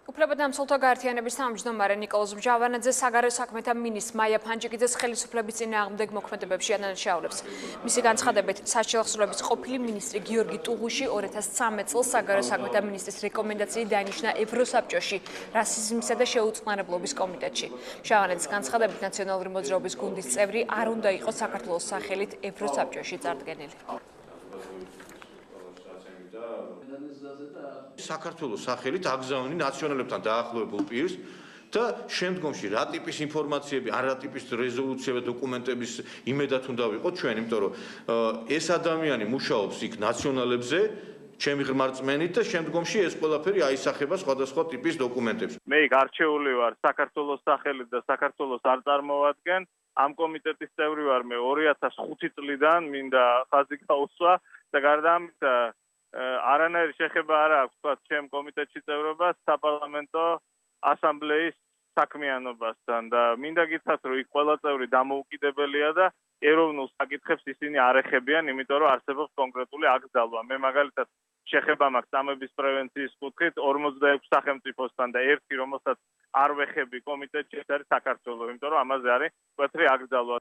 უფლებადამცველთა გაერთიანების თავმჯდომარე ნიკოლოზ მჟავანაძე საგარეო საქმეთა მინისტრ მაია ფანჯიკიძეს ხელისუფლების წინააღმდეგ მოქმედებებში ანაშაულებს. მისი განცხადებით, სასჯელახსოვრების ყოფილი მინისტრი გიორგი ტუღუში 2013 წელს საგარეო საქმეთა მინისტრის რეკომენდაციით დაინიშნა ევროსაბჭოში რასიზმისა და შეუწყნარებლობის კომიტეტში. მჟავანაძის განცხადებით, ნაციონალური მოძრაობის გუნდის წევრი არ უნდა იყოს საქართველოს სახელით ევროსაბჭოში წარდგენილი. საქართველოს სახელით აგზავნი ნაციონალებთან დაახლოებულ პირს და შემდგომში რა ტიპის ინფორმაციები, არა ტიპის რეზოლუციები, დოკუმენტების იმედად უნდა ვიყოთ ჩვენ, იმიტომ რომ ეს ადამიანი მუშაობს იქ ნაციონალებზე, ჩემი ღრმარწმენით და შემდგომში ეს ყველაფერი აისახება სხვადასხვა ტიპის დოკუმენტებში. მე გარჩეული ვარ საქართველოს სახელით და საქართველოს არ წარმოვადგენ. ამ კომიტეტის წევრი ვარ მე 2005 წლიდან, მინდა ხაზი გაუსვა და გარდა ამისა არანაირი შეხება არ აქვს თქვა ჩემ კომიტეტში წევრობას საპარლამენტო ასამბლეის საქმიანობასთან და მინდა გითხრათ რომ იქ ყველა წევრი დამოუკიდებელია და ეროვნულ საკითხებს ისინი არ ეხებიან, იმიტომ რომ არსებობს კონკრეტული აკრძალვა. მე მაგალითად შეხება მაქვს წამების პრევენციის კუთხით 46 სახელმწიფოსთან და ერთი რომელსაც არ ვეხები კომიტეტში ეს არის საქართველო, იმიტომ რომ ამაზე არის მკვეთრი აკრძალვა.